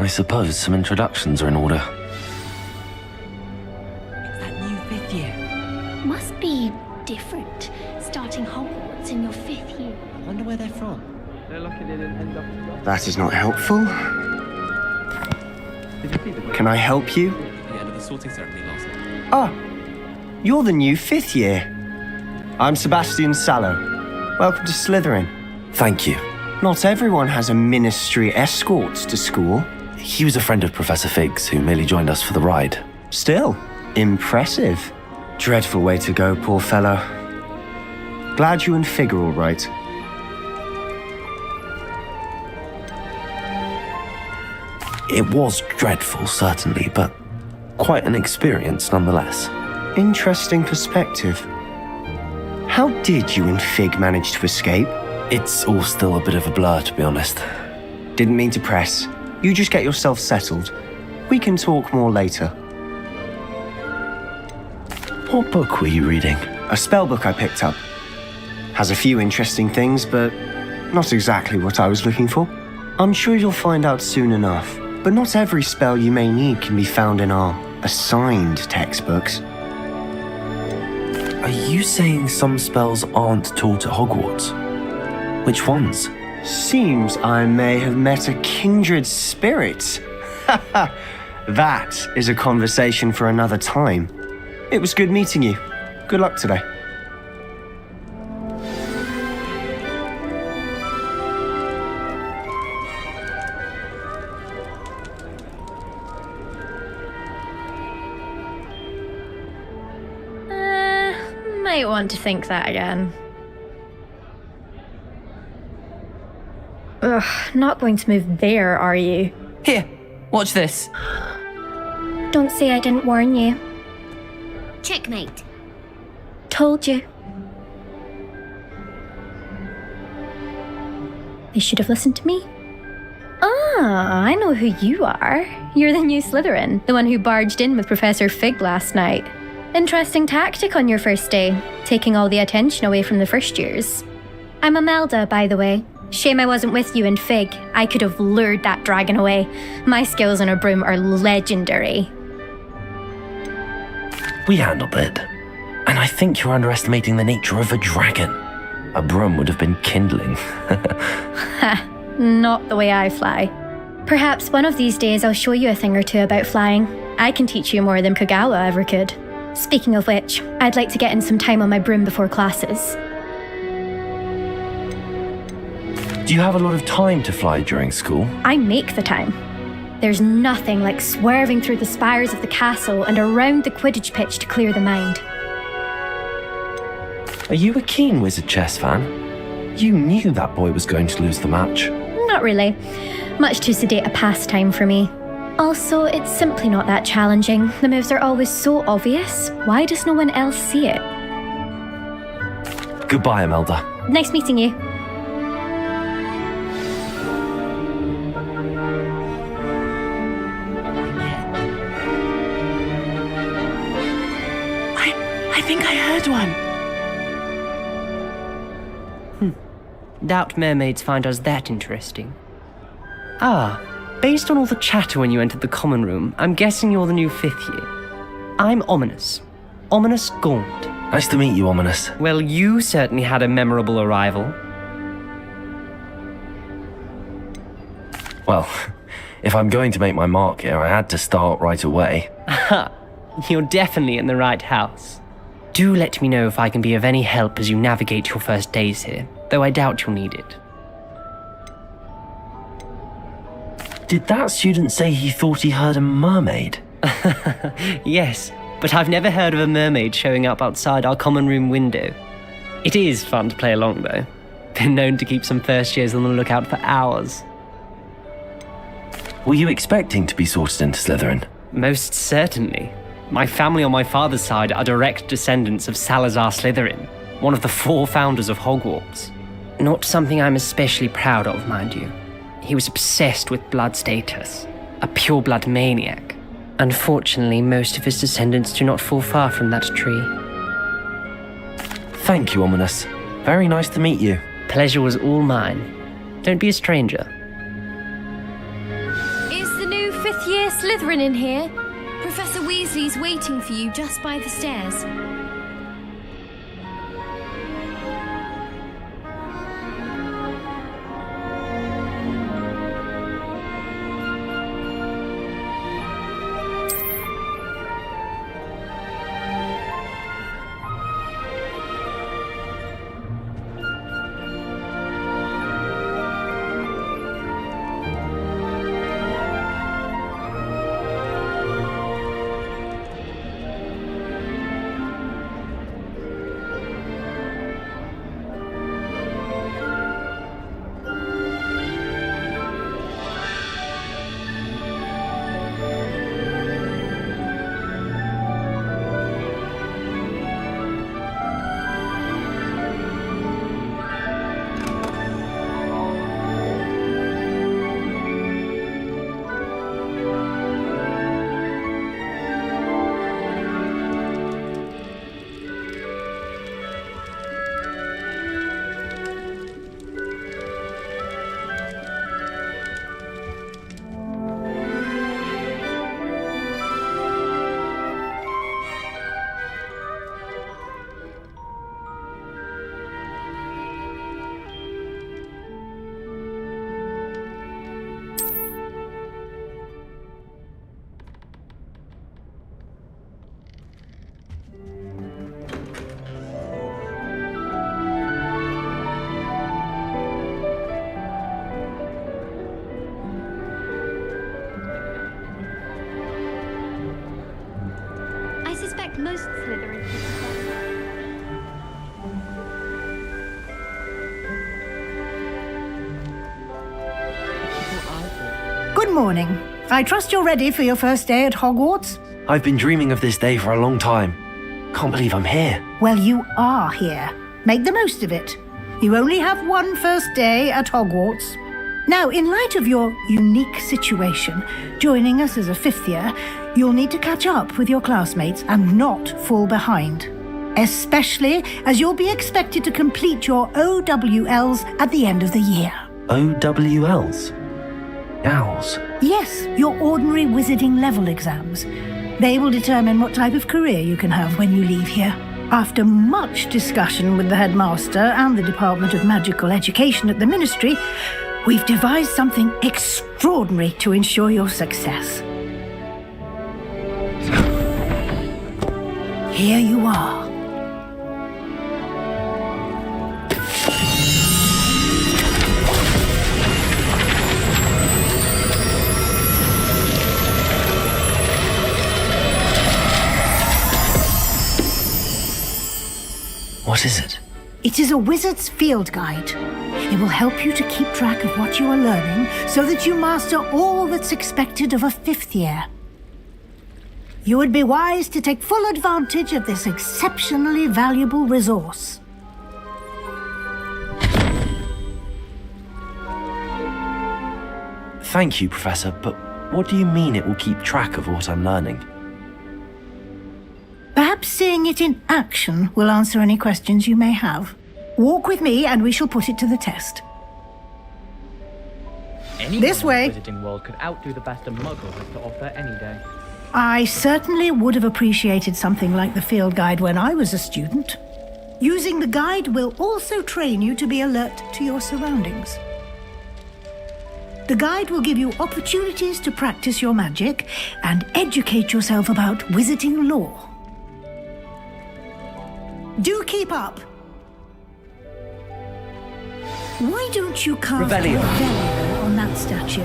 I suppose some introductions are in order. It's that new 5th year. Must be different, starting Hogwarts in your 5th year. I wonder where they're from. They're lucky they didn't end up in the... That is not helpful. Did you see the Can I help you? The end of the sorting ceremony last night. Ah, you're the new 5th year. I'm Sebastian Sallow. Welcome to Slytherin. Thank you. Not everyone has a ministry escort to school. He was a friend of Professor Fig's who merely joined us for the ride. Still, impressive. Dreadful way to go, poor fellow. Glad you and Fig are all right. It was dreadful, certainly, but quite an experience nonetheless. Interesting perspective. How did you and Fig manage to escape? It's all still a bit of a blur, to be honest. Didn't mean to press. You just get yourself settled. We can talk more later. What book were you reading? A spell book I picked up. Has a few interesting things, but not exactly what I was looking for. I'm sure you'll find out soon enough. But not every spell you may need can be found in our assigned textbooks. Are you saying some spells aren't taught at Hogwarts? Which ones? Seems I may have met a kindred spirit. That is a conversation for another time. It was good meeting you. Good luck today. Might want to think that again. Ugh, not going to move there, are you? Here, watch this. Don't say I didn't warn you. Checkmate. Told you. They should have listened to me. Ah, I know who you are. You're the new Slytherin, the one who barged in with Professor Fig last night. Interesting tactic on your first day, taking all the attention away from the first years. I'm Imelda, by the way. Shame I wasn't with you and Fig. I could have lured that dragon away. My skills on a broom are legendary. We handled it. And I think you're underestimating the nature of a dragon. A broom would have been kindling. Ha, not the way I fly. Perhaps one of these days I'll show you a thing or two about flying. I can teach you more than Kagawa ever could. Speaking of which, I'd like to get in some time on my broom before classes. Do you have a lot of time to fly during school? I make the time. There's nothing like swerving through the spires of the castle and around the Quidditch pitch to clear the mind. Are you a keen Wizard chess fan? You knew that boy was going to lose the match. Not really. Much too sedate a pastime for me. Also, it's simply not that challenging. The moves are always so obvious. Why does no one else see it? Goodbye, Imelda. Nice meeting you. I think I heard one. Doubt mermaids find us that interesting. Ah, based on all the chatter when you entered the common room, I'm guessing you're the new 5th year. I'm Ominous. Ominous Gaunt. Nice to meet you, Ominous. Well, you certainly had a memorable arrival. Well, if I'm going to make my mark here, I had to start right away. Aha, you're definitely in the right house. Do let me know if I can be of any help as you navigate your first days here, though I doubt you'll need it. Did that student say he thought he heard a mermaid? Yes, but I've never heard of a mermaid showing up outside our common room window. It is fun to play along, though. Been known to keep some first years on the lookout for hours. Were you expecting to be sorted into Slytherin? Most certainly. My family on my father's side are direct descendants of Salazar Slytherin, one of the 4 founders of Hogwarts. Not something I'm especially proud of, mind you. He was obsessed with blood status, a pure-blood maniac. Unfortunately, most of his descendants do not fall far from that tree. Thank you, Ominous. Very nice to meet you. Pleasure was all mine. Don't be a stranger. It's the new Slytherin in here. Professor Weasley's waiting for you just by the stairs. I suspect most Slytherin people. Good morning. I trust you're ready for your first day at Hogwarts? I've been dreaming of this day for a long time. Can't believe I'm here. Well, you are here. Make the most of it. You only have one first day at Hogwarts. Now, in light of your unique situation, joining us as a fifth year, you'll need to catch up with your classmates and not fall behind. Especially as you'll be expected to complete your OWLs at the end of the year. OWLs? Owls? Yes, your ordinary wizarding level exams. They will determine what type of career you can have when you leave here. After much discussion with the headmaster and the Department of Magical Education at the Ministry, we've devised something extraordinary to ensure your success. Here you are. What is it? It is a wizard's field guide. It will help you to keep track of what you are learning so that you master all that's expected of a fifth year. You would be wise to take full advantage of this exceptionally valuable resource. Thank you, Professor, but what do you mean it will keep track of what I'm learning? Perhaps seeing it in action will answer any questions you may have. Walk with me and we shall put it to the test. Anyone This way. in the Wizarding world could outdo the best a Muggle has to offer any day. I certainly would have appreciated something like the field guide when I was a student. Using the guide will also train you to be alert to your surroundings. The guide will give you opportunities to practice your magic and educate yourself about wizarding lore. Do keep up. Why don't you cast Revelio. Revelio on that statue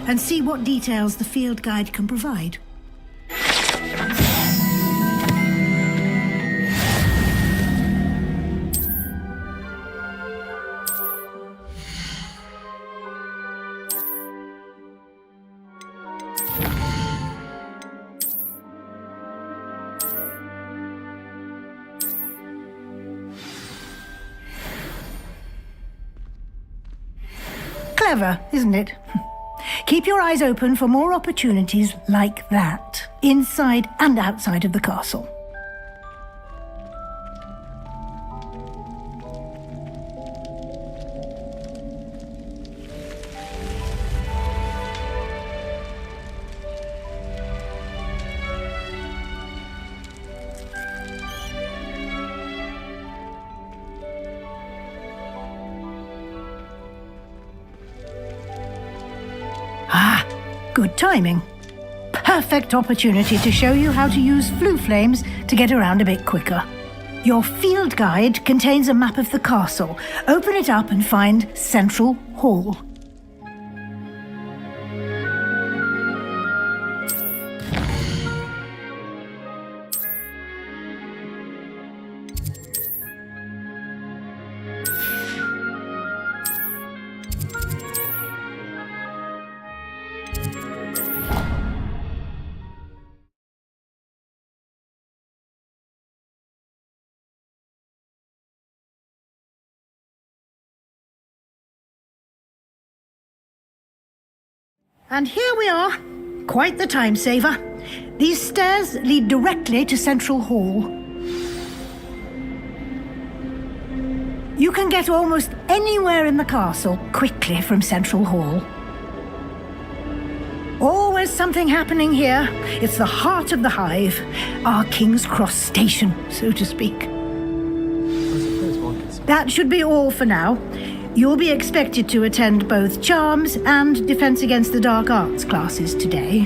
and see what details the field guide can provide? Clever, isn't it? Keep your eyes open for more opportunities like that, inside and outside of the castle. Good timing. Perfect opportunity to show you how to use flue flames to get around a bit quicker. Your field guide contains a map of the castle. Open it up and find Central Hall. And here we are. Quite the time saver. These stairs lead directly to Central Hall. You can get almost anywhere in the castle quickly from Central Hall. Always something happening here. It's the heart of the hive, our King's Cross station, so to speak. That should be all for now. You'll be expected to attend both Charms and Defense Against the Dark Arts classes today.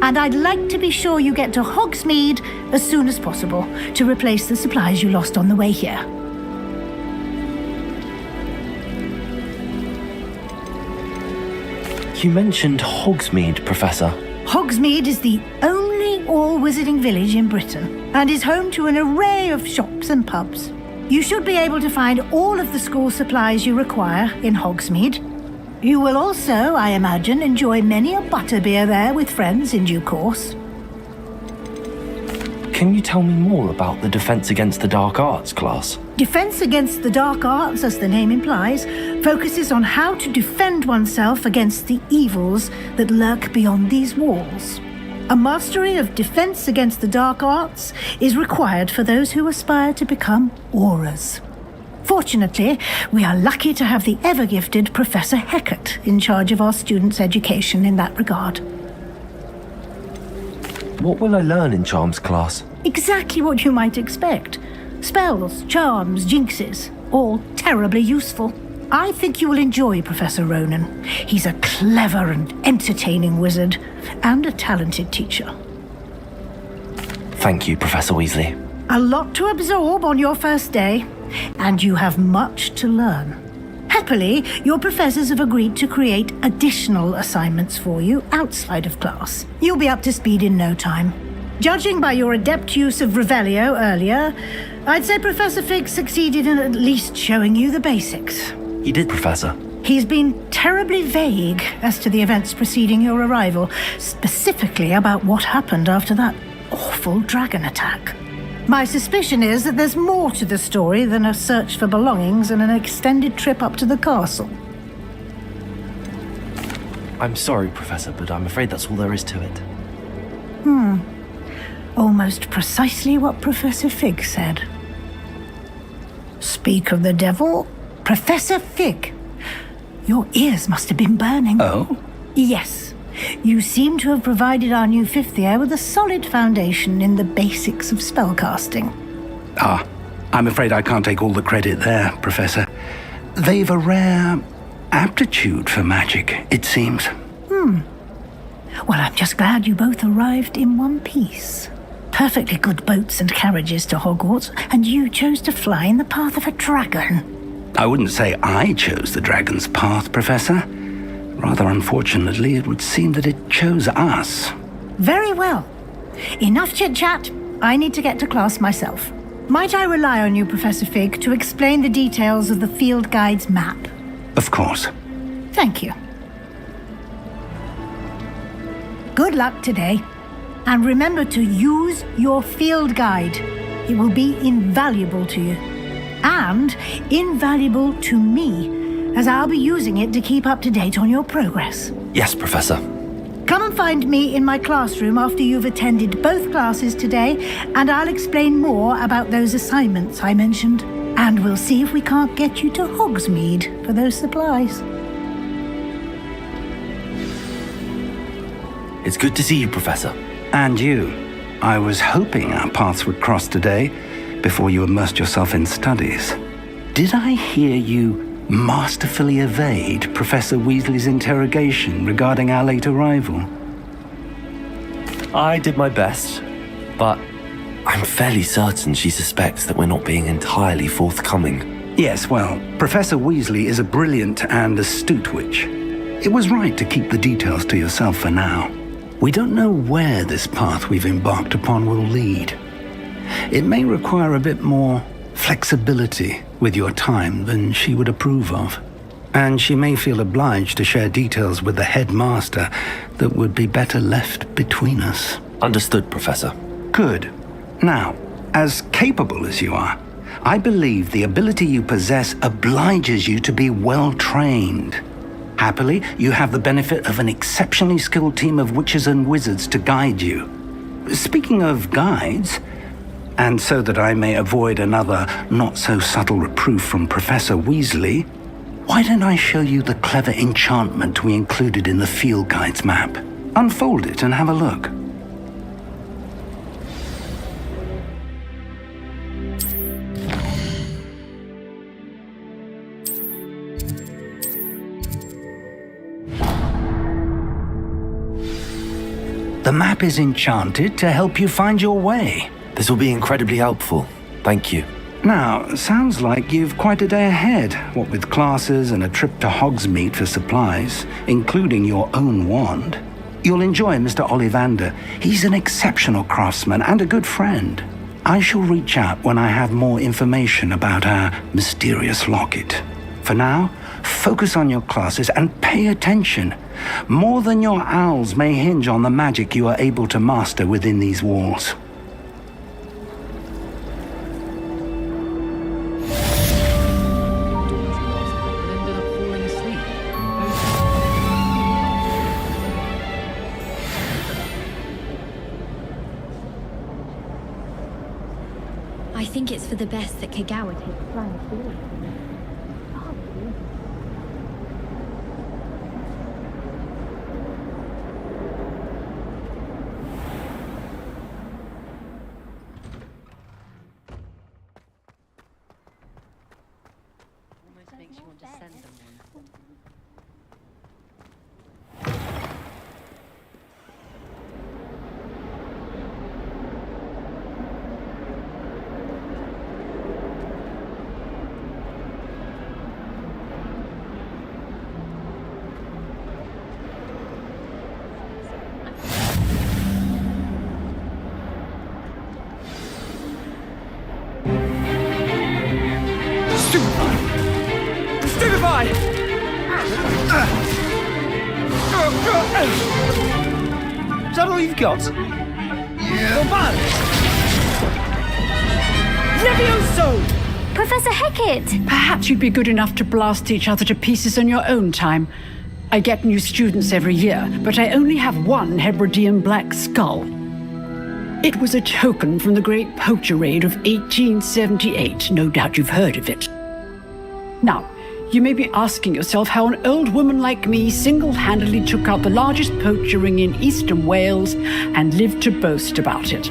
And I'd like to be sure you get to Hogsmeade as soon as possible to replace the supplies you lost on the way here. You mentioned Hogsmeade, Professor. Hogsmeade is the only all-wizarding village in Britain and is home to an array of shops and pubs. You should be able to find all of the school supplies you require in Hogsmeade. You will also, I imagine, enjoy many a butterbeer there with friends in due course. Can you tell me more about the Defense Against the Dark Arts class? Defense Against the Dark Arts, as the name implies, focuses on how to defend oneself against the evils that lurk beyond these walls. A mastery of Defense Against the Dark Arts is required for those who aspire to become auras. Fortunately, we are lucky to have the ever-gifted Professor Hecat in charge of our students' education in that regard. What will I learn in Charms class? Exactly what you might expect. Spells, charms, jinxes, all terribly useful. I think you will enjoy Professor Ronan. He's a clever and entertaining wizard, and a talented teacher. Thank you, Professor Weasley. A lot to absorb on your first day, and you have much to learn. Happily, your professors have agreed to create additional assignments for you outside of class. You'll be up to speed in no time. Judging by your adept use of Revelio earlier, I'd say Professor Fig succeeded in at least showing you the basics. He did, Professor. He's been terribly vague as to the events preceding your arrival, specifically about what happened after that awful dragon attack. My suspicion is that there's more to the story than a search for belongings and an extended trip up to the castle. I'm sorry, Professor, but I'm afraid that's all there is to it. Almost precisely what Professor Fig said. Speak of the devil, Professor Fig. Your ears must have been burning. Oh? Yes. You seem to have provided our new fifth year with a solid foundation in the basics of spellcasting. Ah, I'm afraid I can't take all the credit there, Professor. They've a rare aptitude for magic, it seems. Well, I'm just glad you both arrived in one piece. Perfectly good boats and carriages to Hogwarts, and you chose to fly in the path of a dragon. I wouldn't say I chose the dragon's path, Professor. Rather unfortunately, it would seem that it chose us. Very well. Enough chit-chat. I need to get to class myself. Might I rely on you, Professor Fig, to explain the details of the field guide's map? Of course. Thank you. Good luck today. And remember to use your field guide. It will be invaluable to you. And invaluable to me, as I'll be using it to keep up to date on your progress. Yes, Professor. Come and find me in my classroom after you've attended both classes today, and I'll explain more about those assignments I mentioned. And we'll see if we can't get you to Hogsmeade for those supplies. It's good to see you, Professor. And you. I was hoping our paths would cross today before you immersed yourself in studies. Did I hear you masterfully evade Professor Weasley's interrogation regarding our late arrival? I did my best, but I'm fairly certain she suspects that we're not being entirely forthcoming. Yes, well, Professor Weasley is a brilliant and astute witch. It was right to keep the details to yourself for now. We don't know where this path we've embarked upon will lead. It may require a bit more flexibility with your time than she would approve of. And she may feel obliged to share details with the headmaster that would be better left between us. Understood, Professor. Good. Now, as capable as you are, I believe the ability you possess obliges you to be well trained. Happily, you have the benefit of an exceptionally skilled team of witches and wizards to guide you. Speaking of guides, and so that I may avoid another not-so-subtle reproof from Professor Weasley, why don't I show you the clever enchantment we included in the field guide's map? Unfold it and have a look. The map is enchanted to help you find your way. This will be incredibly helpful. Thank you. Now, sounds like you've quite a day ahead, what with classes and a trip to Hogsmeade for supplies, including your own wand. You'll enjoy Mr. Ollivander. He's an exceptional craftsman and a good friend. I shall reach out when I have more information about our mysterious locket. For now, focus on your classes and pay attention. More than your owls may hinge on the magic you are able to master within these walls. Ended up falling asleep. I think it's for the best that Kagawa takes flying forward. Almost makes you want to send them one. Stupefy! Is that all you've got? Levioso! Professor Hecat! Perhaps you'd be good enough to blast each other to pieces in your own time. I get new students every year, but I only have one Hebridean black skull. It was a token from the Great Poacher Raid of 1878. No doubt you've heard of it. Now, you may be asking yourself how an old woman like me single-handedly took out the largest poacher ring in eastern Wales and lived to boast about it.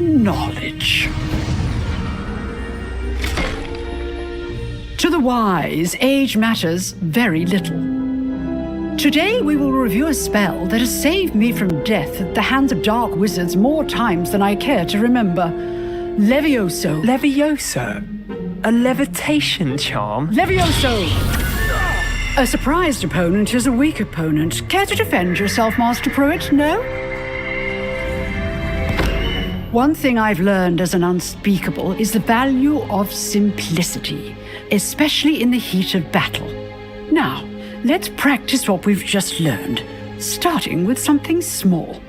Knowledge. To the wise, age matters very little. Today we will review a spell that has saved me from death at the hands of dark wizards more times than I care to remember. Levioso. Levioso? A levitation charm? Levioso! A surprised opponent is a weak opponent. Care to defend yourself, Master Pruitt? No? One thing I've learned as an unspeakable is the value of simplicity, especially in the heat of battle. Now, let's practice what we've just learned, starting with something small.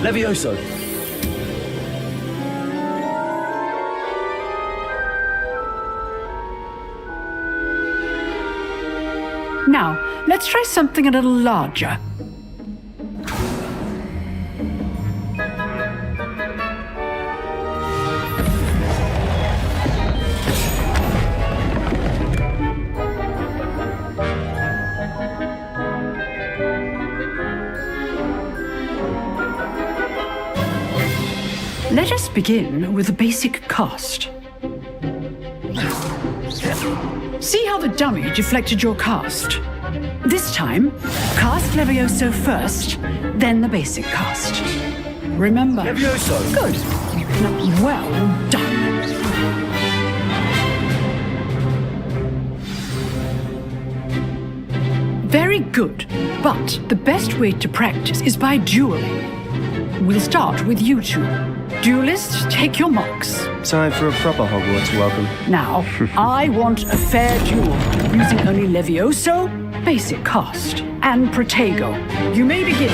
Levioso! Now, let's try something a little larger. Let us begin with the basic cast. See how the dummy deflected your cast? This time, cast Levioso first, then the basic cast. Remember. Levioso! Good. Now, well done. Very good, but the best way to practice is by dueling. We'll start with you two. Duelists, take your marks. Time for a proper Hogwarts welcome. Now, I want a fair duel, using only Levioso, basic cast, and Protego. You may begin.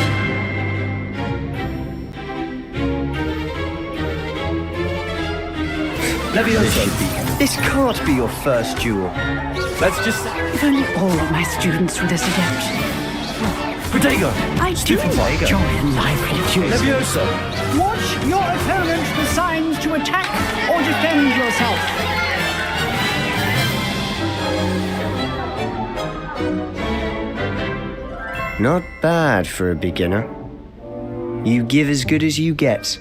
Levioso, this can't be your first duel. Let's just... If only all of my students were this adept. Protego! I do enjoy a lively duel. Levioso! Watch your opponent for signs to attack or defend yourself. Not bad for a beginner. You give as good as you get.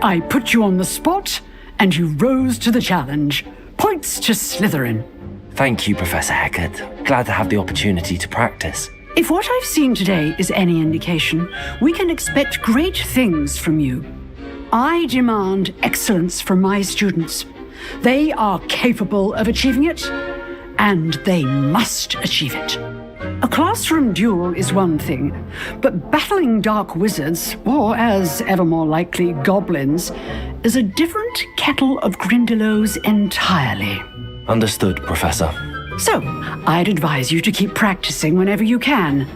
I put you on the spot, and you rose to the challenge. Points to Slytherin. Thank you, Professor Hecat. Glad to have the opportunity to practice. If what I've seen today is any indication, we can expect great things from you. I demand excellence from my students. They are capable of achieving it, and they must achieve it. A classroom duel is one thing, but battling dark wizards, or as ever more likely, goblins, is a different kettle of Grindylows entirely. Understood, Professor. So, I'd advise you to keep practicing whenever you can.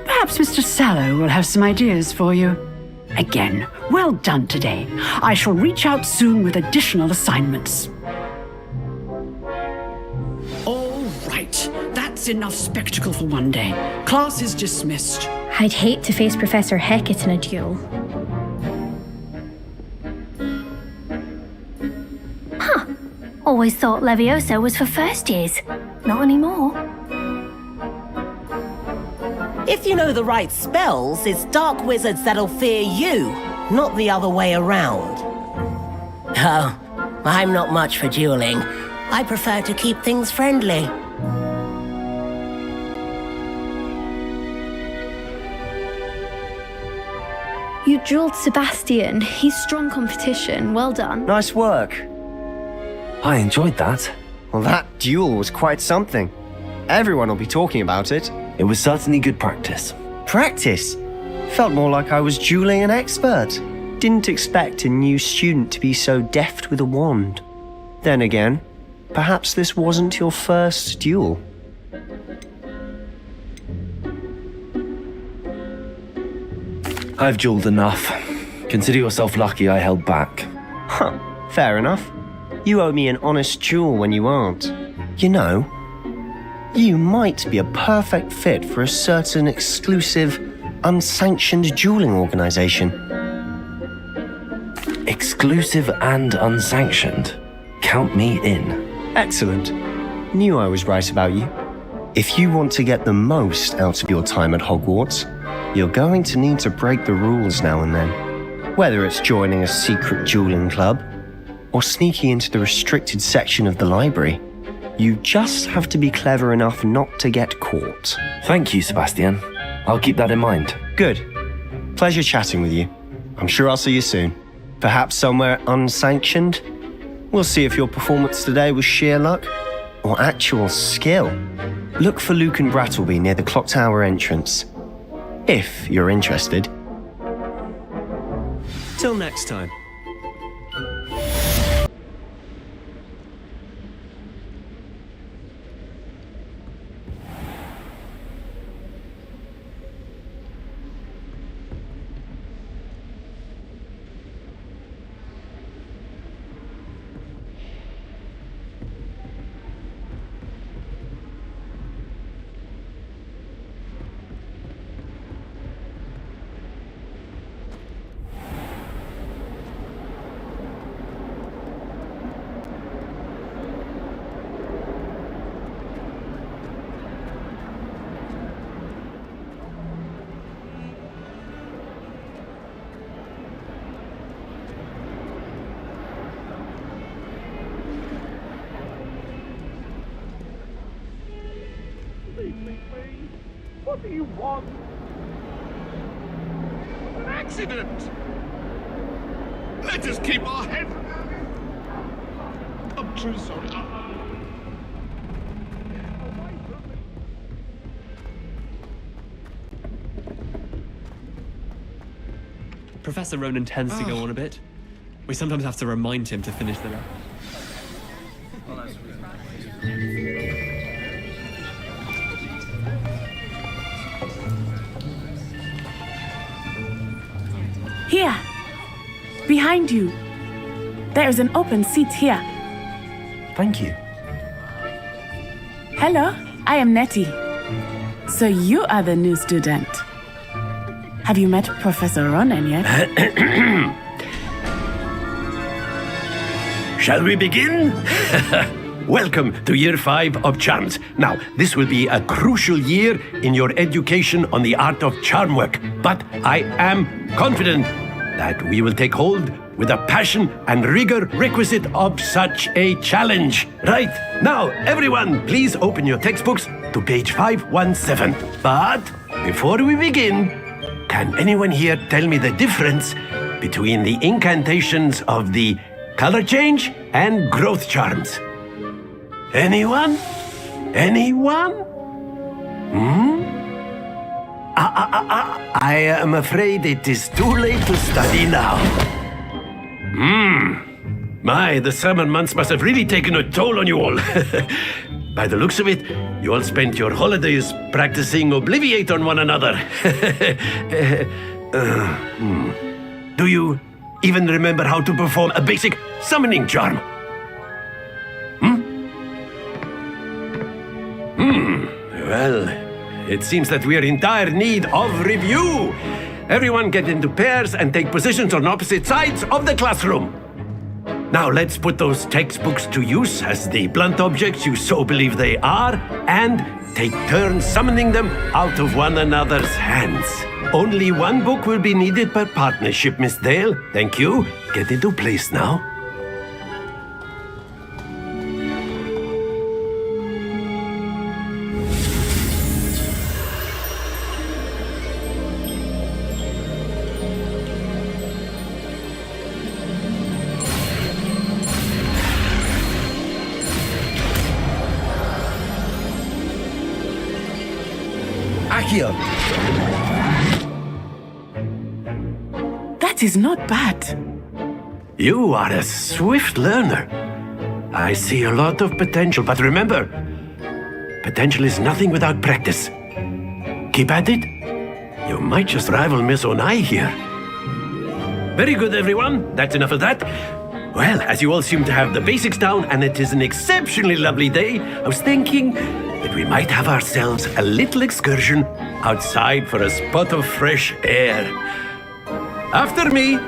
Perhaps Mr. Sallow will have some ideas for you. Again, well done today. I shall reach out soon with additional assignments. All right, that's enough spectacle for one day. Class is dismissed. I'd hate to face Professor Hecat in a duel. Always thought Levioso was for first years. Not anymore. If you know the right spells, it's dark wizards that'll fear you, not the other way around. Oh, I'm not much for dueling. I prefer to keep things friendly. You dueled Sebastian. He's strong competition. Well done. Nice work. I enjoyed that. Well, that duel was quite something. Everyone will be talking about it. It was certainly good practice. Practice? Felt more like I was dueling an expert. Didn't expect a new student to be so deft with a wand. Then again, perhaps this wasn't your first duel. I've dueled enough. Consider yourself lucky I held back. Huh, fair enough. You owe me an honest duel when you aren't. You know, you might be a perfect fit for a certain exclusive, unsanctioned dueling organization. Exclusive and unsanctioned. Count me in. Excellent. Knew I was right about you. If you want to get the most out of your time at Hogwarts, you're going to need to break the rules now and then. Whether it's joining a secret dueling club, or sneaking into the restricted section of the library, you just have to be clever enough not to get caught. Thank you, Sebastian. I'll keep that in mind. Good. Pleasure chatting with you. I'm sure I'll see you soon. Perhaps somewhere unsanctioned? We'll see if your performance today was sheer luck or actual skill. Look for Luke and Brattleby near the clock tower entrance, if you're interested. Till next time. me, please. What do you want? An accident! Let us keep our head. I'm true sorry. Away from me. Professor Ronan tends to go on a bit. We sometimes have to remind him to finish the rap. Here! Behind you! There is an open seat here. Thank you. Hello, I am Nettie. So you are the new student. Have you met Professor Ronan yet? Shall we begin? Welcome to Year 5 of Charms. Now, this will be a crucial year in your education on the art of charm work, but I am confident that we will take hold with the passion and rigor requisite of such a challenge. Right, now, everyone, please open your textbooks to page 517. But before we begin, can anyone here tell me the difference between the incantations of the color change and growth charms? Anyone? Anyone? I am afraid it is too late to study now. My, the summer months must have really taken a toll on you all. By the looks of it, you all spent your holidays practicing Obliviate on one another. Do you even remember how to perform a basic summoning charm? Well, it seems that we are in dire need of review. Everyone get into pairs and take positions on opposite sides of the classroom. Now let's put those textbooks to use as the blunt objects you so believe they are, and take turns summoning them out of one another's hands. Only one book will be needed per partnership, Miss Dale. Thank you. Get into place now. Accio. That is not bad. You are a swift learner. I see a lot of potential, but remember, potential is nothing without practice. Keep at it. You might just rival Miss Onai here. Very good, everyone. That's enough of that. Well, as you all seem to have the basics down, and it is an exceptionally lovely day, I was thinking that we might have ourselves a little excursion outside for a spot of fresh air. After me.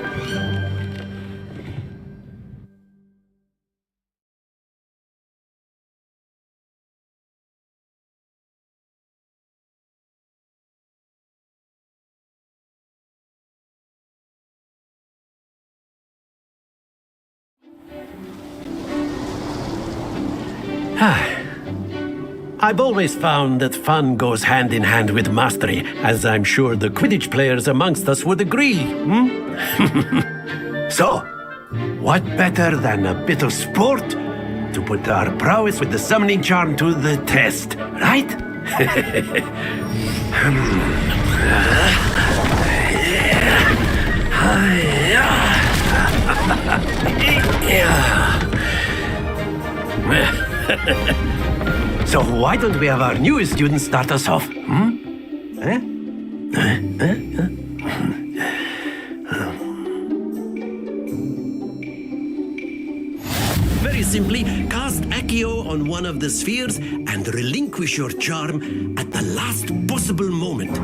I've always found that fun goes hand in hand with mastery, as I'm sure the Quidditch players amongst us would agree. So, what better than a bit of sport to put our prowess with the summoning charm to the test, right? So why don't we have our newest student start us off? Very simply, cast Accio on one of the spheres and relinquish your charm at the last possible moment.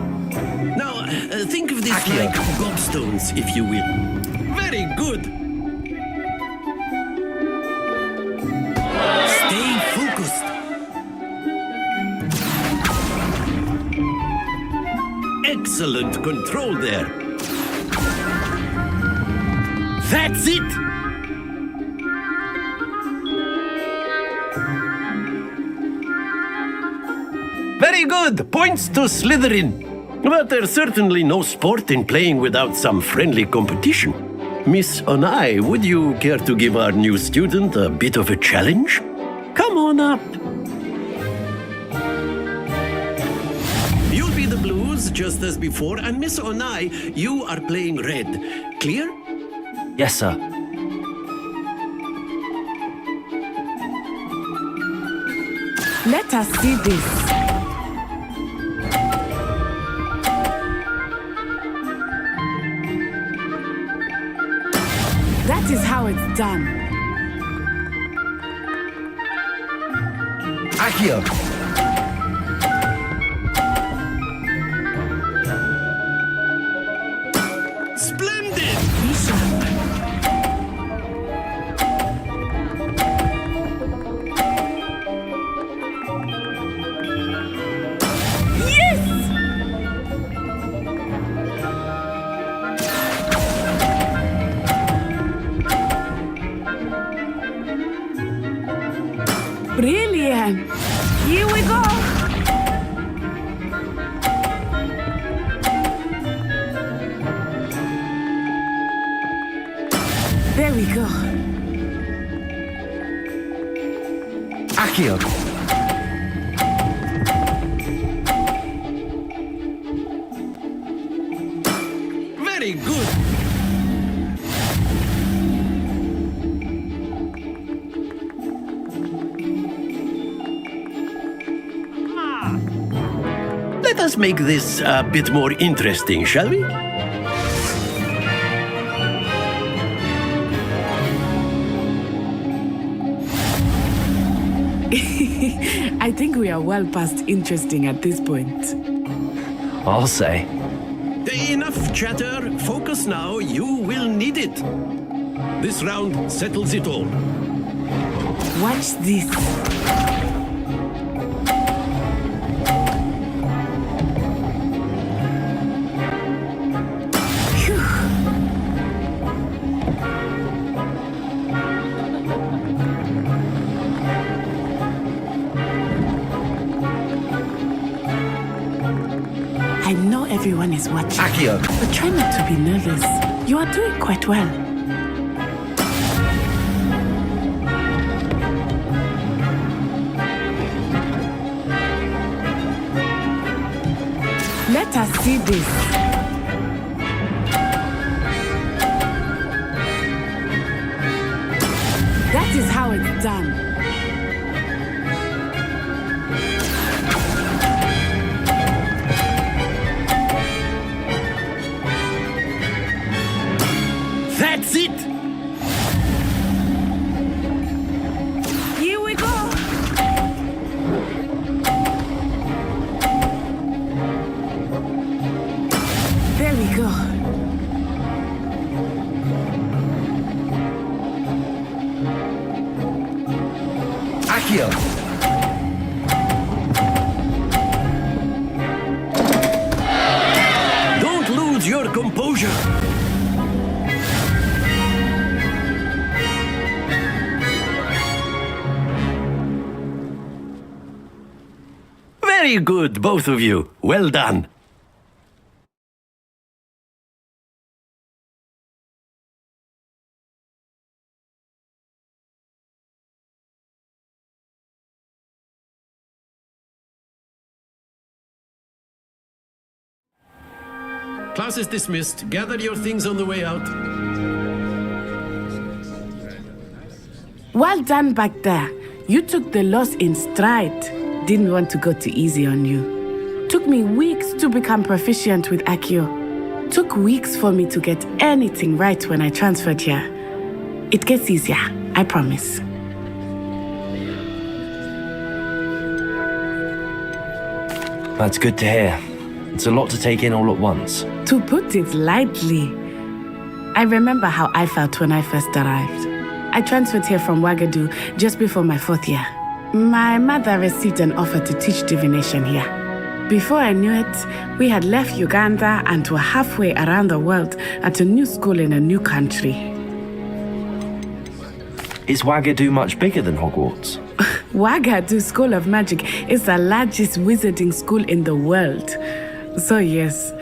Now, think of this Accio. like gobstones, if you will. Very good. Stay focused. Excellent control there. That's it! Very good. Points to Slytherin. But there's certainly no sport in playing without some friendly competition. Miss Onai, would you care to give our new student a bit of a challenge? Come on up. You'll be the blues just as before, and Miss Onai, you are playing red. Clear? Yes, sir. Let us see this. That is how it's done. Accio. Splendid! Brilliant! Here we go! There we go. Accio. Very good. Let us make this a bit more interesting, shall we? I think we are well past interesting at this point. I'll say. Enough chatter. Focus now. You will need it. This round settles it all. Watch this. I know everyone is watching. Accio. But try not to be nervous. You are doing quite well. Let us see this. That is how it's done. That's it! Here we go! There we go. Accio. Don't lose your composure. Very good, both of you. Well done. Class is dismissed. Gather your things on the way out. Well done back there. You took the loss in stride. Didn't want to go too easy on you. Took me weeks to become proficient with Accio. Took weeks for me to get anything right when I transferred here. It gets easier, I promise. That's good to hear. It's a lot to take in all at once. To put it lightly, I remember how I felt when I first arrived. I transferred here from Ouagadougou just before my 4th year. My mother received an offer to teach divination here. Before I knew it, we had left Uganda and were halfway around the world at a new school in a new country. Is Ouagadougou much bigger than Hogwarts? Wagadu School of Magic is the largest wizarding school in the world. So yes,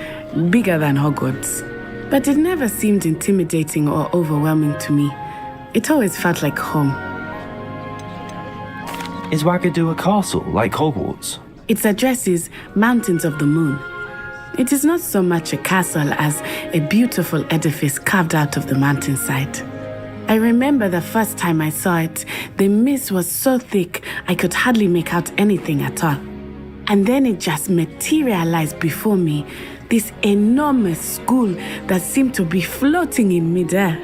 bigger than Hogwarts. But it never seemed intimidating or overwhelming to me. It always felt like home. Is Wagadu a castle like Hogwarts? Its address is Mountains of the Moon. It is not so much a castle as a beautiful edifice carved out of the mountainside. I remember the first time I saw it, the mist was so thick I could hardly make out anything at all. And then it just materialized before me, this enormous school that seemed to be floating in midair.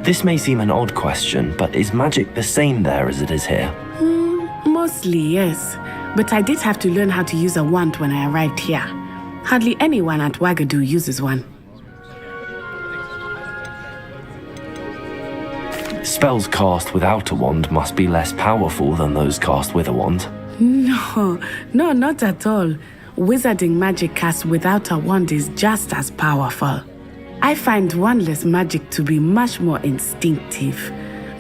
This may seem an odd question, but is magic the same there as it is here? Mostly, yes. But I did have to learn how to use a wand when I arrived here. Hardly anyone at Wagadu uses one. Spells cast without a wand must be less powerful than those cast with a wand. No, not at all. Wizarding magic cast without a wand is just as powerful. I find wandless magic to be much more instinctive.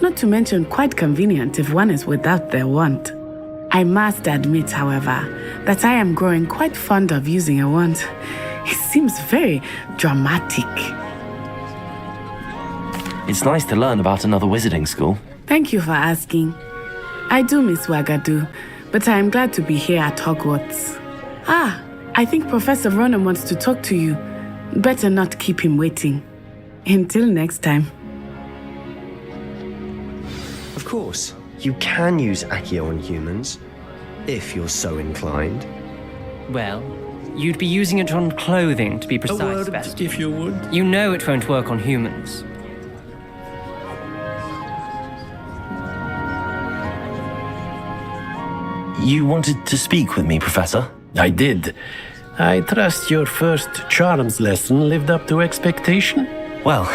Not to mention quite convenient if one is without their wand. I must admit, however, that I am growing quite fond of using a wand. It seems very dramatic. It's nice to learn about another wizarding school. Thank you for asking. I do miss Wagadu, but I am glad to be here at Hogwarts. I think Professor Ronan wants to talk to you. Better not keep him waiting. Until next time. Of course, you can use Accio on humans, if you're so inclined. Well, you'd be using it on clothing, to be precise, A word, Best. if you would. You know it won't work on humans. You wanted to speak with me, Professor? I did. I trust your first charms lesson lived up to expectation? Well,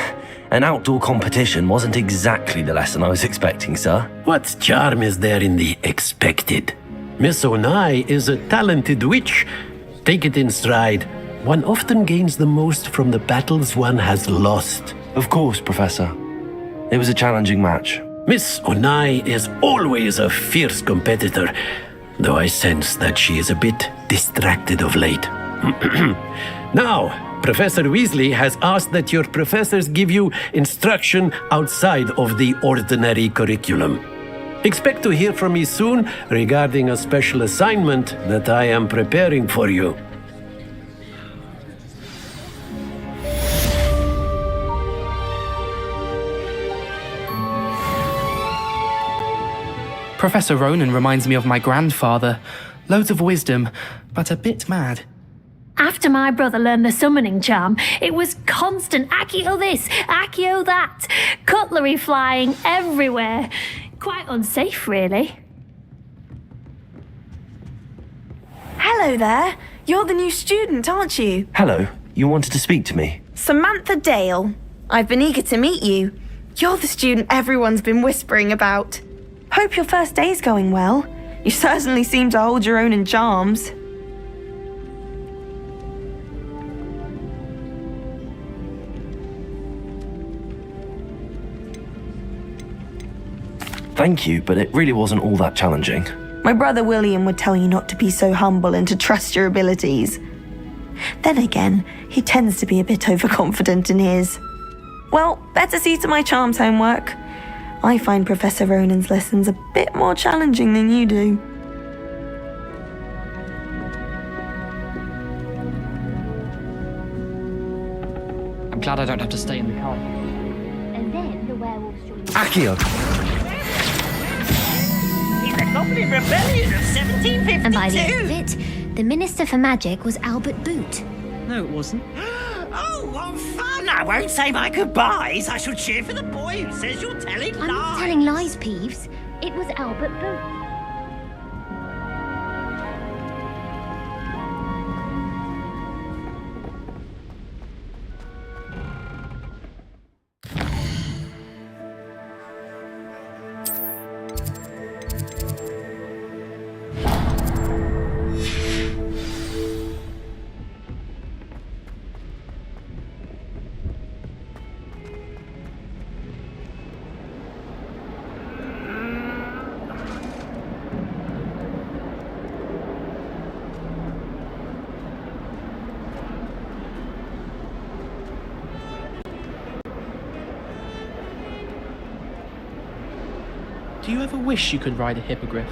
an outdoor competition wasn't exactly the lesson I was expecting, sir. What charm is there in the expected? Miss Onai is a talented witch. Take it in stride. One often gains the most from the battles one has lost. Of course, Professor. It was a challenging match. Miss Onai is always a fierce competitor, though I sense that she is a bit distracted of late. Now, Professor Weasley has asked that your professors give you instruction outside of the ordinary curriculum. Expect to hear from me soon regarding a special assignment that I am preparing for you. Professor Ronan reminds me of my grandfather. Loads of wisdom, but a bit mad. After my brother learned the summoning charm, it was constant Accio this, Accio that, cutlery flying everywhere. Quite unsafe, really. Hello there. You're the new student, aren't you? Hello, you wanted to speak to me? Samantha Dale. I've been eager to meet you. You're the student everyone's been whispering about. Hope your first day's going well. You certainly seem to hold your own in charms. Thank you, but it really wasn't all that challenging. My brother William would tell you not to be so humble and to trust your abilities. Then again, he tends to be a bit overconfident in his. Well, better see to my charms homework. I find Professor Ronan's lessons a bit more challenging than you do. I'm glad I don't have to stay in the car. And then the werewolves joined. Accio! In the Goblin Rebellion of 1752. And by the end of it, the Minister for Magic was Albert Boot. No, it wasn't. Oh, what fun! I won't say my goodbyes. I shall cheer for the boy who says you're telling I'm lies. not telling lies, Peeves. It was Albert Boot. Do you ever wish you could ride a hippogriff?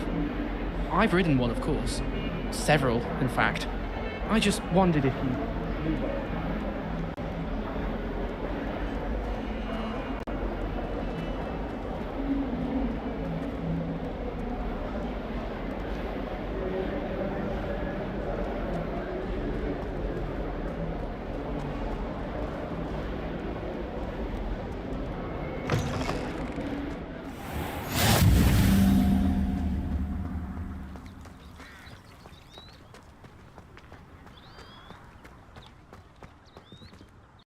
I've ridden one, of course. Several, in fact. I just wondered if you...